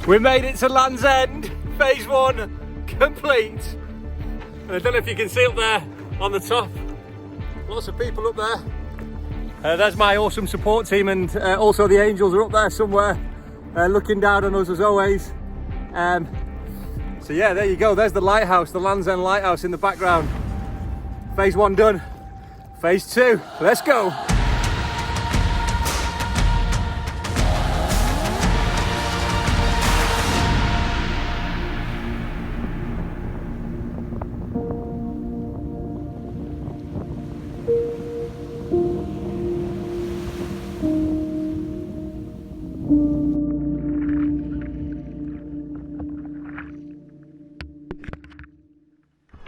We made it to Land's End, phase 1 complete. And I don't know if you can see up there on the top, lots of people up there. There's my awesome support team, and also the angels are up there somewhere, looking down on us as always. So yeah, there you go, there's the lighthouse, the Land's End lighthouse in the background. Phase 1 done, phase 2, let's go.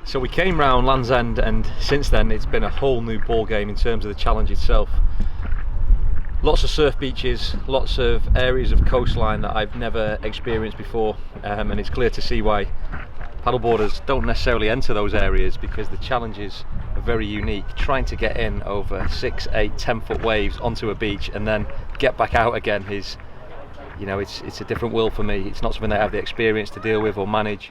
So we came round Land's End, and since then it's been a whole new ball game in terms of the challenge itself. Lots of surf beaches, lots of areas of coastline that I've never experienced before, and it's clear to see why paddleboarders don't necessarily enter those areas, because the challenges are very unique. Trying to get in over 6, 8, 10 foot waves onto a beach and then get back out again is, you know, it's a different world for me. It's not something that I have the experience to deal with or manage.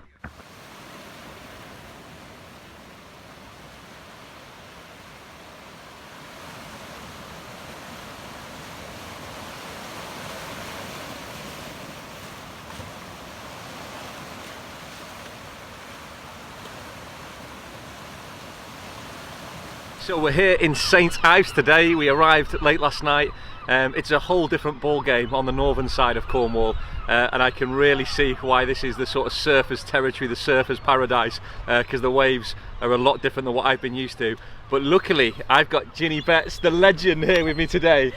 So we're here in St Ives today. We arrived late last night. It's a whole different ball game on the northern side of Cornwall, and I can really see why this is the sort of surfers' territory, the surfers' paradise, because the waves are a lot different than what I've been used to. But luckily I've got Ginny Betts, the legend, here with me today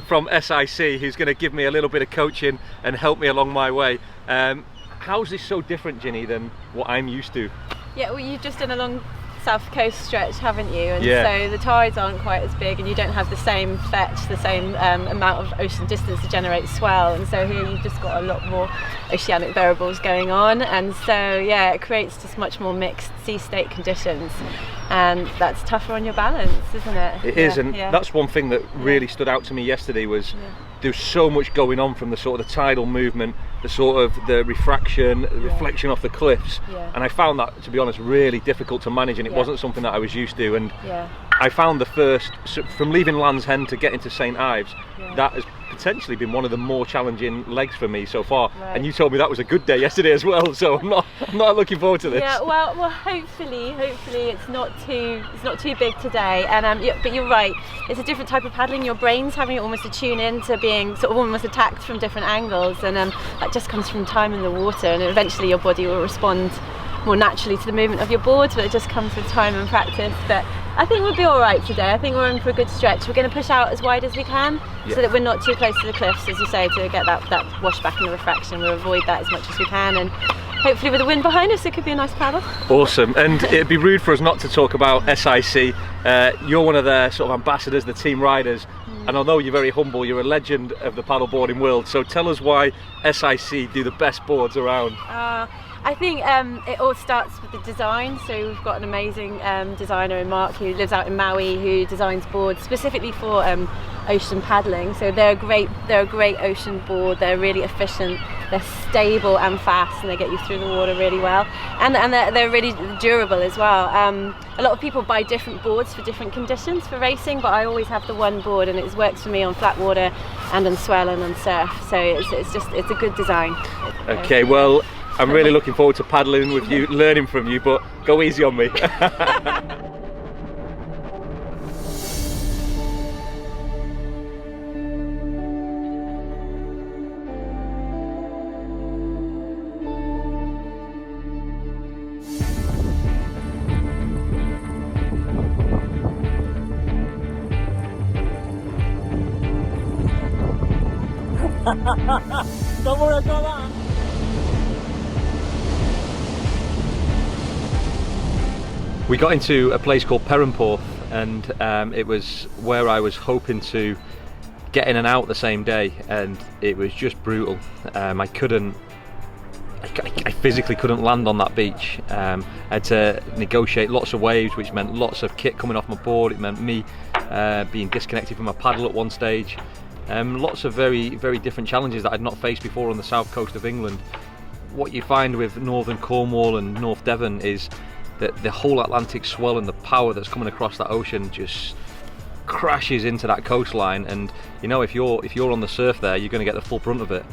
from SIC, who's going to give me a little bit of coaching and help me along my way. How's this so different, Ginny, than what I'm used to? Yeah, well, you've just done a long south coast stretch, haven't you? And yeah. So the tides aren't quite as big, and you don't have the same fetch, the same amount of ocean distance to generate swell. And so here you've just got a lot more oceanic variables going on, and so yeah, it creates just much more mixed sea state conditions, and that's tougher on your balance, isn't it? It is, and that's one thing that really stood out to me yesterday was there's so much going on from the sort of the tidal movement, the sort of the refraction, the reflection off the cliffs, and I found that, to be honest, really difficult to manage, and it wasn't something that I was used to. And I found the first, from leaving Land's End to getting to St Ives, that has potentially been one of the more challenging legs for me so far. And you told me that was a good day yesterday as well, so I'm not looking forward to this. Yeah, well, hopefully it's not too big today. And but you're right, it's a different type of paddling. Your brain's having almost to tune in to being sort of almost attacked from different angles, and that just comes from time in the water, and eventually your body will respond more naturally to the movement of your board, but it just comes with time and practice. But I think we'll be all right today. I think we're in for a good stretch. We're going to push out as wide as we can, so that we're not too close to the cliffs, as you say, to get that wash back and the refraction. We'll avoid that as much as we can, and hopefully with the wind behind us it could be a nice paddle. Awesome. And it'd be rude for us not to talk about SIC. You're one of their sort of ambassadors, the team riders, and although you're very humble, you're a legend of the paddleboarding world. So tell us why SIC do the best boards around. I think it all starts with the design. So we've got an amazing designer in Mark, who lives out in Maui, who designs boards specifically for ocean paddling. So they're a great ocean board. They're really efficient, they're stable and fast, and they get you through the water really well. And they're really durable as well. A lot of people buy different boards for different conditions for racing, but I always have the one board, and it works for me on flat water and on swell and on surf. So it's a good design. Okay, well, I'm really looking forward to paddling with you, learning from you, but go easy on me. Don't worry, I got that. We got into a place called Perranporth, and it was where I was hoping to get in and out the same day, and it was just brutal. I physically couldn't land on that beach. I had to negotiate lots of waves, which meant lots of kit coming off my board. It meant me being disconnected from my paddle at one stage. Lots of very, very different challenges that I'd not faced before on the south coast of England. What you find with northern Cornwall and North Devon is that the whole Atlantic swell and the power that's coming across that ocean just crashes into that coastline, and you know, if you're on the surf there, you're going to get the full brunt of it.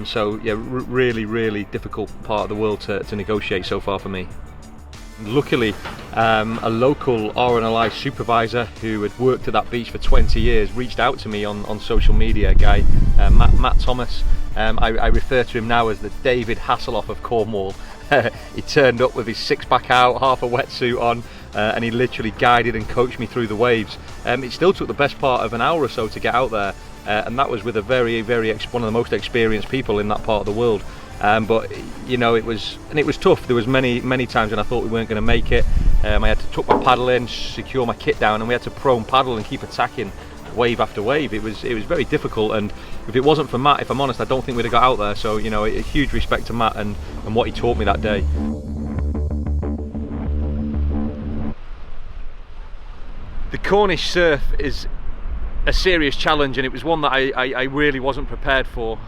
So yeah, really difficult part of the world to negotiate so far for me. Luckily, a local RNLI supervisor who had worked at that beach for 20 years reached out to me on social media, a guy, Matt Thomas. I refer to him now as the David Hasselhoff of Cornwall. He turned up with his six-pack out, half a wetsuit on, and he literally guided and coached me through the waves. It still took the best part of an hour or so to get out there, and that was with a one of the most experienced people in that part of the world. But you know, it was tough. There was many times when I thought we weren't going to make it. I had to tuck my paddle in, secure my kit down, and we had to prone paddle and keep attacking wave after wave. It was very difficult, and if it wasn't for Matt, if I'm honest, I don't think we'd have got out there. So you know, a huge respect to Matt and what he taught me that day. The Cornish surf is a serious challenge, and it was one that I really wasn't prepared for.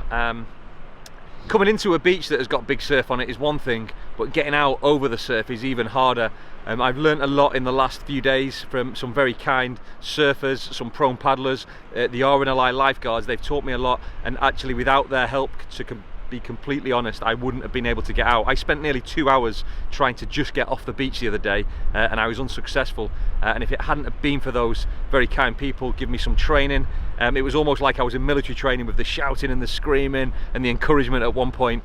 Coming into a beach that has got big surf on it is one thing, but getting out over the surf is even harder. I've learnt a lot in the last few days from some very kind surfers, some prone paddlers, the RNLI lifeguards. They've taught me a lot, and actually without their help, to be completely honest, I wouldn't have been able to get out. I spent nearly 2 hours trying to just get off the beach the other day, and I was unsuccessful. And if it hadn't have been for those very kind people giving me some training, it was almost like I was in military training with the shouting and the screaming and the encouragement at one point.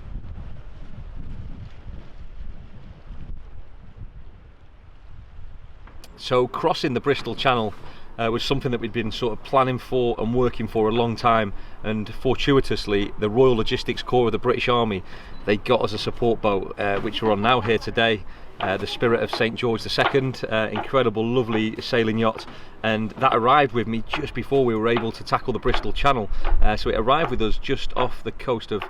So crossing the Bristol Channel was something that we'd been sort of planning for and working for a long time, and fortuitously the Royal Logistics Corps of the British Army, they got us a support boat, which we're on now here today, the Spirit of St George II, incredible lovely sailing yacht, and that arrived with me just before we were able to tackle the Bristol Channel. So it arrived with us just off the coast of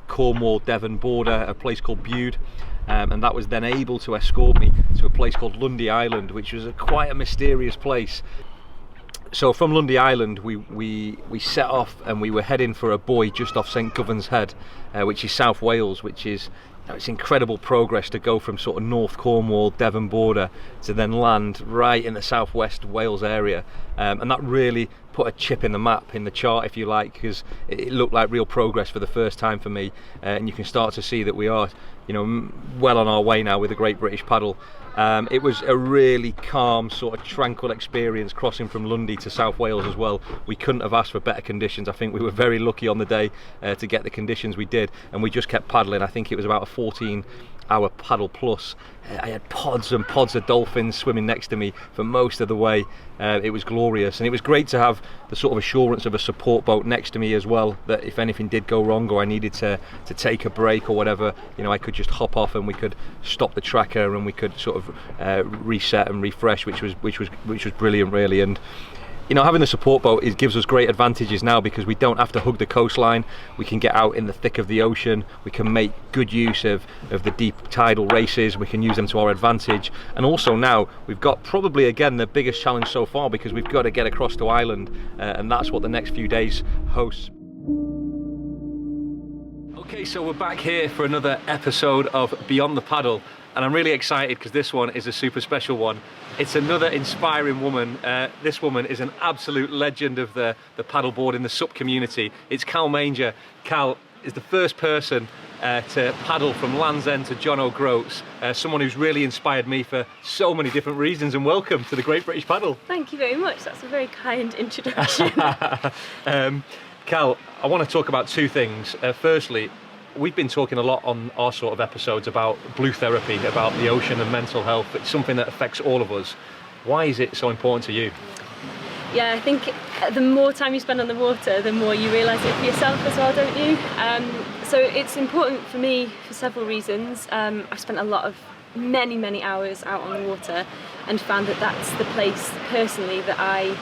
Cornwall Devon border, a place called Bude. And that was then able to escort me to a place called Lundy Island, which was quite a mysterious place. So from Lundy Island we set off, and we were heading for a buoy just off St Govan's Head, which is South Wales, which is, it's incredible progress to go from sort of North Cornwall, Devon border to then land right in the southwest Wales area, and that really put a chip in the map, in the chart if you like, because it looked like real progress for the first time for me, and you can start to see that we are, you know, well on our way now with the Great British Paddle. It was a really calm, sort of tranquil experience crossing from Lundy to South Wales as well. We couldn't have asked for better conditions. I think we were very lucky on the day to get the conditions we did, and we just kept paddling. I think it was about a 14-hour paddle plus. I had pods and pods of dolphins swimming next to me for most of the way. It was glorious, and it was great to have the sort of assurance of a support boat next to me as well, that if anything did go wrong or I needed to take a break or whatever, you know, I could just hop off and we could stop the tracker and we could sort of reset and refresh, which was brilliant really. And you know, having the support boat gives us great advantages now, because we don't have to hug the coastline. We can get out in the thick of the ocean. We can make good use of the deep tidal races. We can use them to our advantage. And also now we've got probably again the biggest challenge so far, because we've got to get across to Ireland, and that's what the next few days hosts. Okay, so we're back here for another episode of Beyond the Paddle, and I'm really excited because this one is a super special one. It's another inspiring woman. This woman is an absolute legend of the paddleboard in the SUP community. It's Cal Manger. Cal is the first person to paddle from Land's End to John O'Groats, someone who's really inspired me for so many different reasons, and welcome to the Great British Paddle. Thank you very much, that's a very kind introduction. Cal, I want to talk about two things. Firstly, we've been talking a lot on our sort of episodes about blue therapy, about the ocean and mental health. It's something that affects all of us. Why is it so important to you? Yeah, I think the more time you spend on the water, the more you realise it for yourself as well, don't you? So it's important for me for several reasons. I've spent many hours out on the water, and found that that's the place personally that I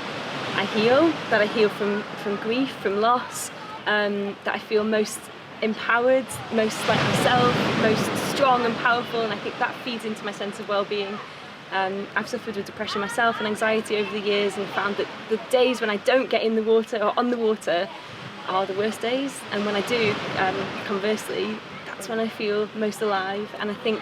heal from grief, from loss, that I feel most empowered, most like myself, most strong and powerful, and I think that feeds into my sense of well-being. I've suffered with depression myself and anxiety over the years, and found that the days when I don't get in the water or on the water are the worst days, and when I do, conversely, that's when I feel most alive. And I think,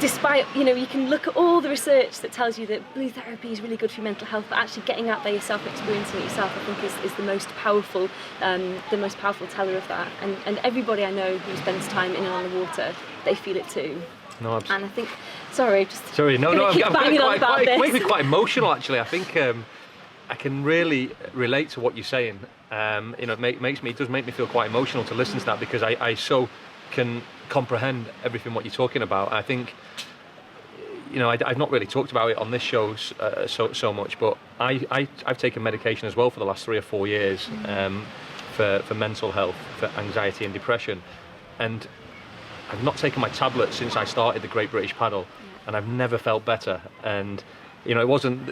despite, you can look at all the research that tells you that blue therapy is really good for your mental health, but actually getting out there yourself, experiencing it yourself, I think is the most powerful teller of that. And everybody I know who spends time in and on the water, they feel it too. No, and I think, sorry, I'm makes me quite emotional actually. I think I can really relate to what you're saying. It does make me feel quite emotional to listen to that, because I so can comprehend everything what you're talking about. I think, I've not really talked about it on this show so much, but I've taken medication as well for the last 3 or 4 years for mental health, for anxiety and depression, and I've not taken my tablets since I started the Great British Paddle, and I've never felt better. And it wasn't,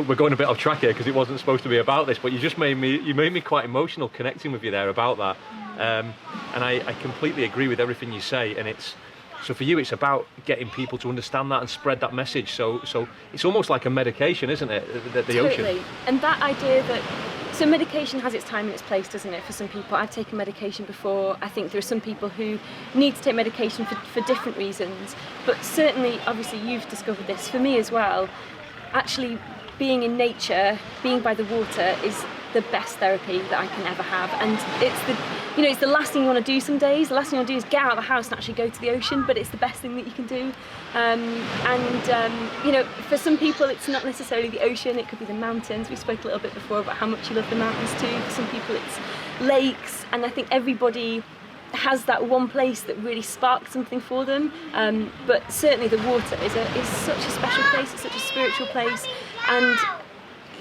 we're going a bit off track here because it wasn't supposed to be about this, but you made me quite emotional connecting with you there about that. And I completely agree with everything you say, and so for you it's about getting people to understand that and spread that message. So it's almost like a medication, isn't it? The ocean. Totally. And that idea that, so medication has its time and its place, doesn't it, for some people. I've taken medication before. I think there are some people who need to take medication for different reasons, but certainly, obviously you've discovered this, for me as well, actually being in nature, being by the water is the best therapy that I can ever have. And it's the last thing you want to do some days. The last thing you want to do is get out of the house and actually go to the ocean, but it's the best thing that you can do. For some people it's not necessarily the ocean, it could be the mountains. We spoke a little bit before about how much you love the mountains too. For some people it's lakes, and I think everybody has that one place that really sparks something for them. But certainly the water is such a special place, it's such a spiritual place. And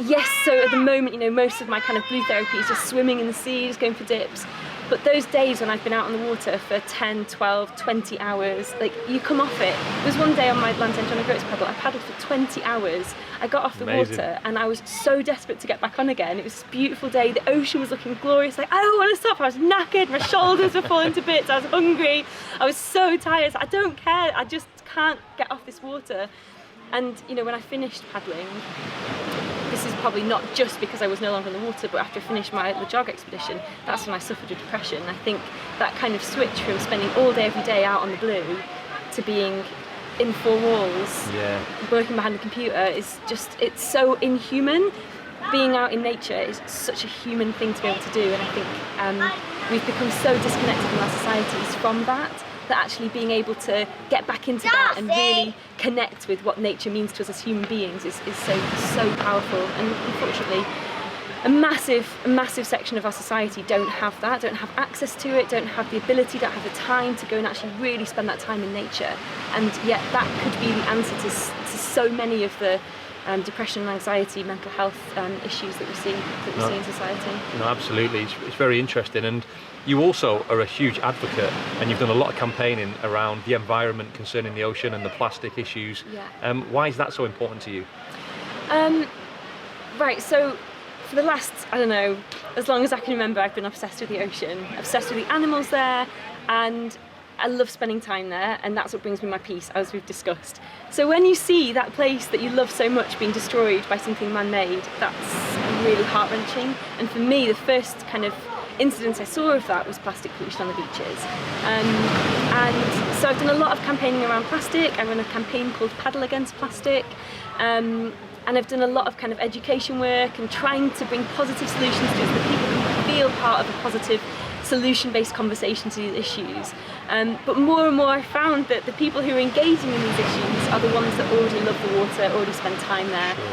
yes, so at the moment, most of my kind of blue therapy is just swimming in the sea, just going for dips. But those days when I've been out on the water for 10, 12, 20 hours, like, you come off it. There was one day on my Land's End on a goat's paddle, I paddled for 20 hours. I got off the water and I was so desperate to get back on again. It was a beautiful day, the ocean was looking glorious, like, I don't want to stop. I was knackered, my shoulders were falling to bits, I was hungry, I was so tired. I don't care, I just can't get off this water. And when I finished paddling, this is probably not just because I was no longer in the water, but after I finished my Le Jog expedition, that's when I suffered with depression. I think that kind of switch from spending all day every day out on the blue to being in 4 walls, working behind the computer, is just, it's so inhuman. Being out in nature is such a human thing to be able to do, and I think we've become so disconnected in our societies from that actually being able to get back into that and really connect with what nature means to us as human beings is so powerful. And unfortunately, a massive section of our society don't have that, don't have access to it, don't have the ability, don't have the time to go and actually really spend that time in nature. And yet that could be the answer to so many of the depression and anxiety, mental health issues that we see in society. No, absolutely. It's very interesting. And you also are a huge advocate, and you've done a lot of campaigning around the environment concerning the ocean and the plastic issues. Yeah. Why is that so important to you? Right, so for the last, I don't know, as long as I can remember, I've been obsessed with the ocean, obsessed with the animals there, and I love spending time there, and that's what brings me my peace, as we've discussed. So when you see that place that you love so much being destroyed by something man-made, that's really heart-wrenching. And for me, the first kind of incident I saw of that was plastic pollution on the beaches. And so I've done a lot of campaigning around plastic. I run a campaign called Paddle Against Plastic. And I've done a lot of kind of education work and trying to bring positive solutions to it so that people can feel part of a positive solution-based conversation to these issues. But more and more I found that the people who are engaging in these issues are the ones that already love the water, already spend time there. Sure.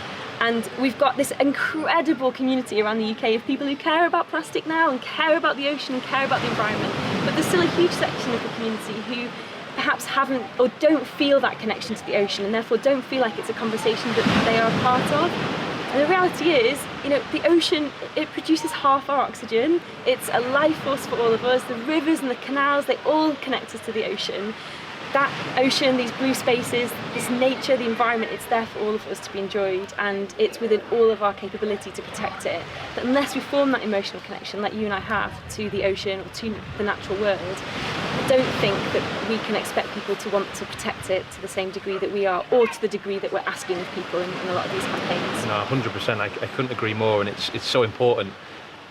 And we've got this incredible community around the UK of people who care about plastic now and care about the ocean and care about the environment. But there's still a huge section of the community who perhaps haven't or don't feel that connection to the ocean, and therefore don't feel like it's a conversation that they are a part of. And the reality is, the ocean, it produces half our oxygen. It's a life force for all of us. The rivers and the canals, they all connect us to the ocean. That ocean, these blue spaces, this nature, the environment, it's there for all of us to be enjoyed, and it's within all of our capability to protect it. But unless we form that emotional connection like you and I have to the ocean or to the natural world, don't think that we can expect people to want to protect it to the same degree that we are, or to the degree that we're asking of people in a lot of these campaigns. No, 100%. I couldn't agree more, and it's so important.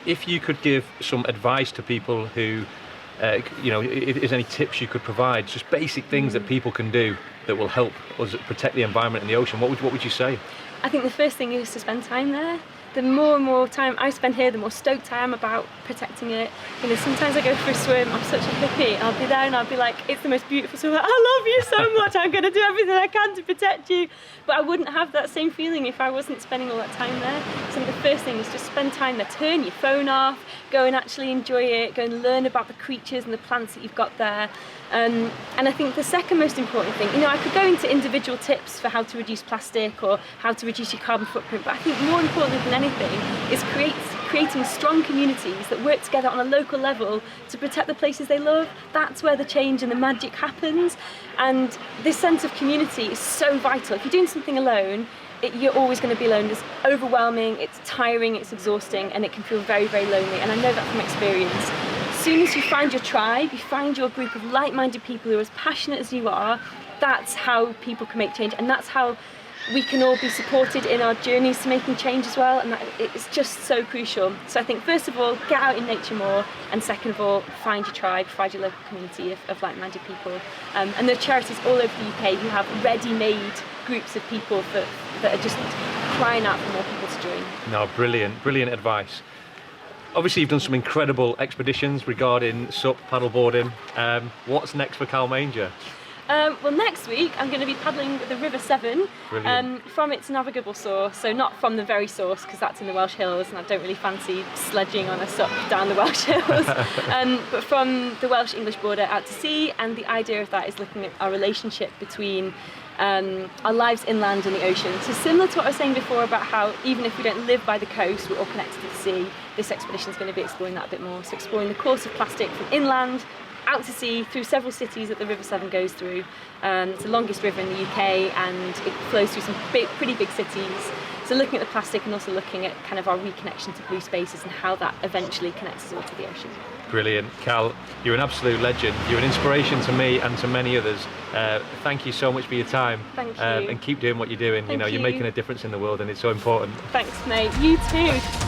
If you could give some advice to people who, if there's any tips you could provide, just basic things that people can do that will help us protect the environment and the ocean, what would you say? I think the first thing is to spend time there. The more and more time I spend here, the more stoked I am about protecting it. Sometimes I go for a swim, I'm such a hippie, and I'll be there and I'll be like, it's the most beautiful swim, I love you so much, I'm going to do everything I can to protect you. But I wouldn't have that same feeling if I wasn't spending all that time there. So the first thing is just spend time there, turn your phone off, go and actually enjoy it, go and learn about the creatures and the plants that you've got there. And I think the second most important thing, I could go into individual tips for how to reduce plastic or how to reduce your carbon footprint, but I think more importantly than anything is creating strong communities that work together on a local level to protect the places they love. That's where the change and the magic happens. And this sense of community is so vital. If you're doing something alone, you're always going to be alone. It's overwhelming, it's tiring, it's exhausting, and it can feel very, very lonely. And I know that from experience. As soon as you find your tribe, you find your group of like-minded people who are as passionate as you are, that's how people can make change, and that's how we can all be supported in our journeys to making change as well, and it's just so crucial. So I think first of all, get out in nature more, and second of all, find your tribe, find your local community of like-minded people. And there are charities all over the UK who have ready-made groups of people that are just crying out for more people to join. No, brilliant advice. Obviously you've done some incredible expeditions regarding SUP paddleboarding. What's next for Calmanger? Well, next week I'm going to be paddling the River Severn from its navigable source, so not from the very source because that's in the Welsh Hills and I don't really fancy sledging on a SUP down the Welsh Hills, but from the Welsh-English border out to sea. And the idea of that is looking at our relationship between our lives inland and the ocean. So similar to what I was saying before about how even if we don't live by the coast, we're all connected to the sea, this expedition is going to be exploring that a bit more. So exploring the course of plastic from inland out to sea through several cities that the River Severn goes through. It's the longest river in the UK and it flows through some pretty big cities. So looking at the plastic and also looking at kind of our reconnection to blue spaces and how that eventually connects us all to the ocean. Brilliant. Cal, you're an absolute legend. You're an inspiration to me and to many others. Thank you so much for your time. Thank you. And keep doing what you're doing. Thank you. You're making a difference in the world and it's so important. Thanks, mate. You too.